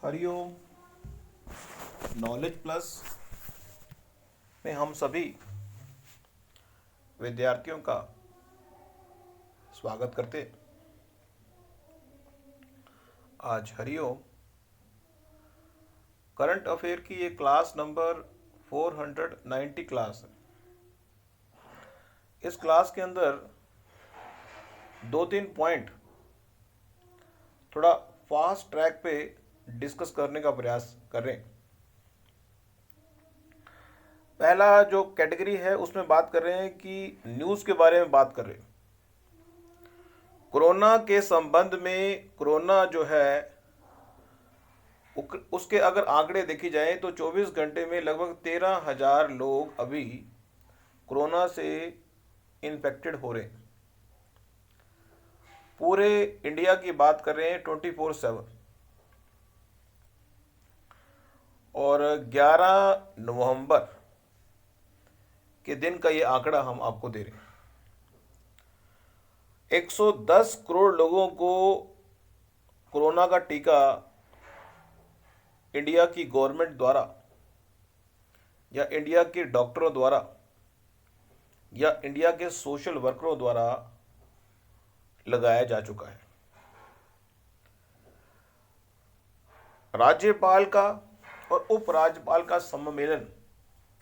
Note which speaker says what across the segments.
Speaker 1: Hariom. Knowledge plus में हम सभी विद्यार्थियों का स्वागत करते। आज हरिओम करंट अफेयर की ये क्लास नंबर 490 क्लास है। इस क्लास के अंदर दो तीन पॉइंट थोड़ा फास्ट ट्रैक पे डिस्कस करने का प्रयास कर रहे हैं। पहला जो कैटेगरी है उसमें बात कर रहे हैं कि न्यूज़ के बारे में बात कर रहे हैं। कोरोना के संबंध में कोरोना जो है उसके अगर आंकड़े देखे जाएं तो 24 घंटे में लगभग 13,000 लोग अभी कोरोना से इन्फेक्टेड हो रहे हैं। पूरे इंडिया की बात कर रहे हैं 24/7 और 11 नवंबर के दिन का ये आंकड़ा हम आपको दे रहे हैं। 110 करोड़ लोगों को कोरोना का टीका इंडिया की गवर्नमेंट द्वारा या इंडिया के डॉक्टरों द्वारा या इंडिया के सोशल वर्करों द्वारा लगाया जा चुका है। राज्यपाल का और उपराज्यपाल का सम्मेलन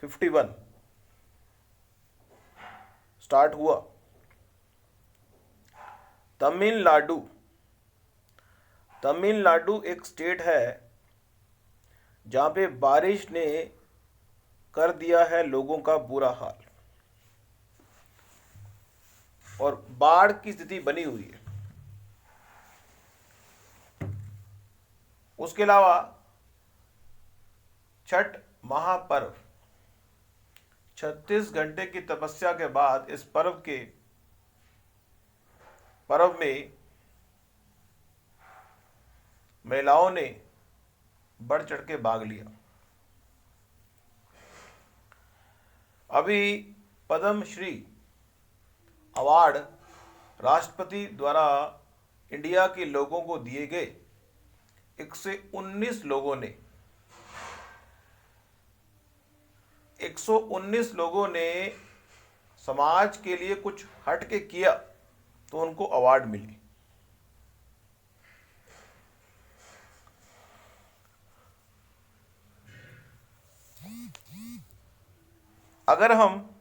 Speaker 1: 51 स्टार्ट हुआ। तमिलनाडु एक स्टेट है जहां पे बारिश ने कर दिया है लोगों का बुरा हाल और बाढ़ की स्थिति बनी हुई है। उसके अलावा छठ महापर्व 36 घंटे की तपस्या के बाद इस पर्व में महिलाओं ने बढ़ चढ़ के भाग लिया। अभी पद्मश्री अवार्ड राष्ट्रपति द्वारा इंडिया के लोगों को दिए गए। 119 लोगों ने समाज के लिए कुछ हट के किया तो उनको अवार्ड मिली। अगर हम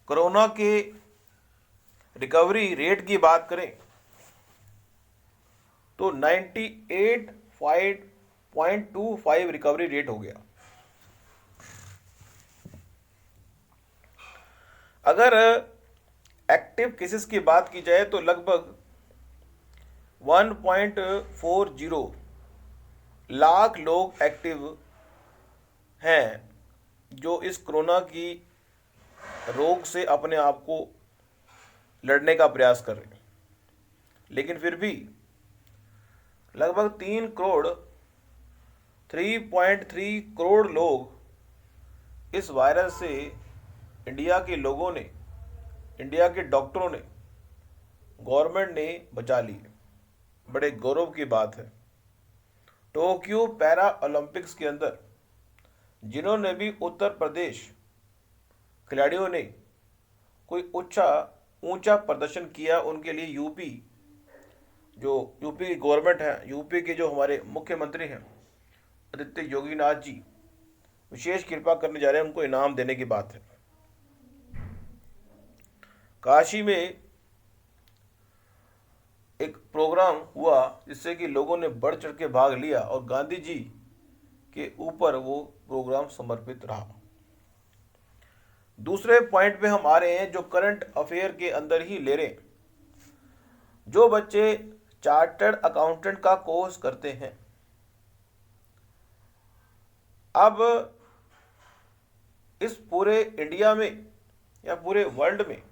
Speaker 1: कोरोना के रिकवरी रेट की बात करें तो 98.25 रिकवरी रेट हो गया। अगर एक्टिव केसेस की बात की जाए तो लगभग 1.40 लाख लोग एक्टिव हैं जो इस कोरोना की रोग से अपने आप को लड़ने का प्रयास कर रहे हैं। लेकिन फिर भी लगभग 3.3 करोड़ लोग इस वायरस से इंडिया के लोगों ने, इंडिया के डॉक्टरों ने, गवर्नमेंट ने बचा ली। बड़े गौरव की बात है। टोक्यो पैरा ओलंपिक्स के अंदर जिन्होंने भी उत्तर प्रदेश खिलाड़ियों ने कोई ऊंचा प्रदर्शन किया उनके लिए यूपी की गवर्नमेंट है, यूपी के जो हमारे मुख्यमंत्री हैं आदित्य योगीनाथ जी विशेष कृपा करने जा रहे हैं। उनको इनाम देने की बात है। काशी में एक प्रोग्राम हुआ जिससे कि लोगों ने बढ़ चढ़ के भाग लिया और गांधी जी के ऊपर वो प्रोग्राम समर्पित रहा। दूसरे पॉइंट पे हम आ रहे हैं जो करंट अफेयर के अंदर ही ले रहे हैं। जो बच्चे चार्टर्ड अकाउंटेंट का कोर्स करते हैं, अब इस पूरे इंडिया में या पूरे वर्ल्ड में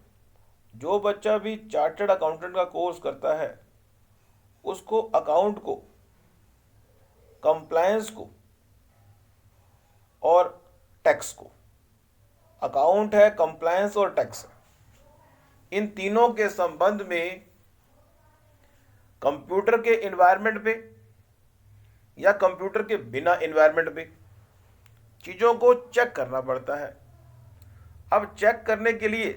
Speaker 1: जो बच्चा भी चार्टर्ड अकाउंटेंट का कोर्स करता है उसको अकाउंट को, कंप्लायंस को और टैक्स को, अकाउंट है, कंप्लायंस और टैक्स है, इन तीनों के संबंध में कंप्यूटर के एनवायरनमेंट पे या कंप्यूटर के बिना एनवायरनमेंट पे चीज़ों को चेक करना पड़ता है। अब चेक करने के लिए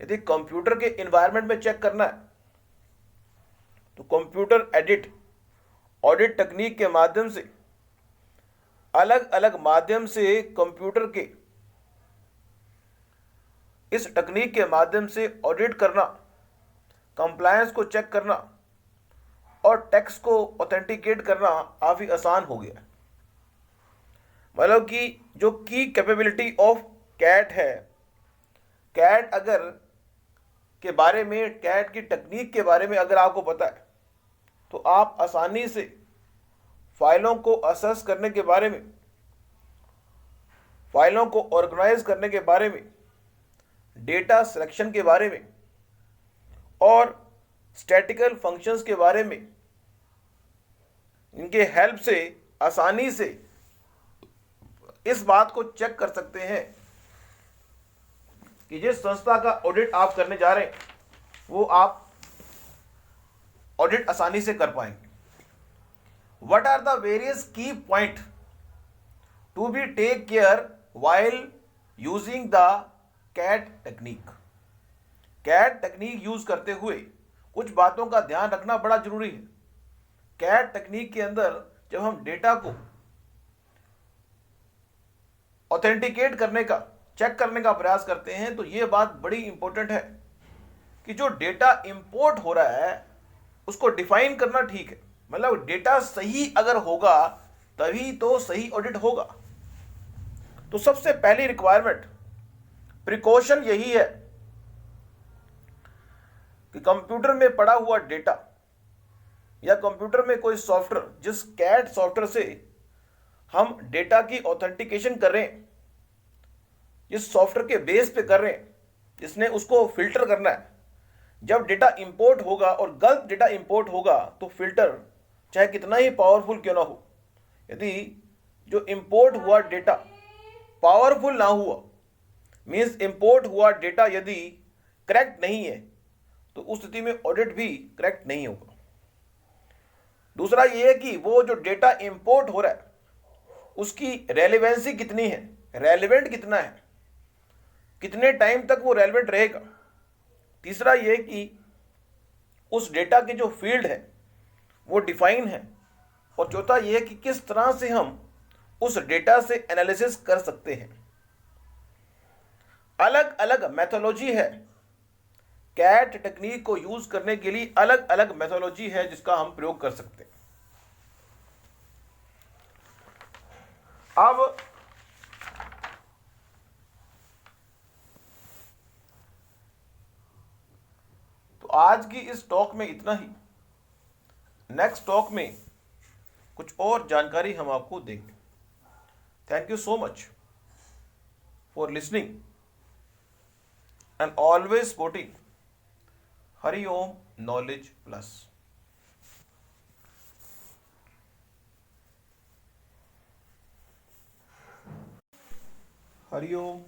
Speaker 1: यदि कंप्यूटर के एनवायरनमेंट में चेक करना है तो कंप्यूटर एडिट ऑडिट तकनीक के माध्यम से अलग अलग माध्यम से कंप्यूटर के इस तकनीक के माध्यम से ऑडिट करना, कंप्लायंस को चेक करना और टैक्स को ऑथेंटिकेट करना काफ़ी आसान हो गया। मतलब कि जो की कैपेबिलिटी ऑफ कैट है, कैट अगर के बारे में, कैट की टेक्निक के बारे में अगर आपको पता है तो आप आसानी से फाइलों को असेस करने के बारे में, फाइलों को ऑर्गेनाइज करने के बारे में, डेटा सिलेक्शन के बारे में और स्टैटिकल फंक्शंस के बारे में, इनके हेल्प से आसानी से इस बात को चेक कर सकते हैं कि जिस संस्था का ऑडिट आप करने जा रहे हैं वो आप ऑडिट आसानी से कर पाएंगे। What are the various key point to be take care while using the cat technique. Cat technique use करते हुए कुछ बातों का ध्यान रखना बड़ा जरूरी है। कैट टेक्निक के अंदर जब हम डेटा को ऑथेंटिकेट करने का, चेक करने का प्रयास करते हैं तो यह बात बड़ी इंपॉर्टेंट है कि जो डेटा इंपोर्ट हो रहा है उसको डिफाइन करना ठीक है। मतलब डेटा सही अगर होगा तभी तो सही ऑडिट होगा। तो सबसे पहली रिक्वायरमेंट, प्रिकॉशन यही है कि कंप्यूटर में पड़ा हुआ डेटा या कंप्यूटर में कोई सॉफ्टवेयर, जिस कैट सॉफ्टवेयर से हम डेटा की ऑथेंटिकेशन कर रहे हैं, जिस सॉफ्टवेयर के बेस पे कर रहे हैं, जिसने उसको फिल्टर करना है, जब डेटा इंपोर्ट होगा और गलत डेटा इंपोर्ट होगा तो फिल्टर चाहे कितना ही पावरफुल क्यों ना हो, यदि जो इंपोर्ट हुआ डेटा पावरफुल ना हुआ, मीन्स इंपोर्ट हुआ डेटा यदि करेक्ट नहीं है तो उस स्थिति में ऑडिट भी करेक्ट नहीं होगा। दूसरा ये है कि वो जो डेटा इंपोर्ट हो रहा है उसकी रेलेवेंसी कितनी है, रेलेवेंट कितना है, कितने टाइम तक वो रेलेवेंट रहेगा। तीसरा ये कि उस डेटा के जो फील्ड है वो डिफाइन है। और चौथा ये है कि किस तरह से हम उस डेटा से एनालिसिस कर सकते हैं। अलग अलग मेथोलॉजी है, कैट टेक्निक को यूज करने के लिए अलग अलग मेथोलॉजी है जिसका हम प्रयोग कर सकते हैं। अब तो आज की इस टॉक में इतना ही। नेक्स्ट टॉक में कुछ और जानकारी हम आपको देंगे। Thank you so much for listening and always supporting Hari Om Knowledge Plus. Hari Om.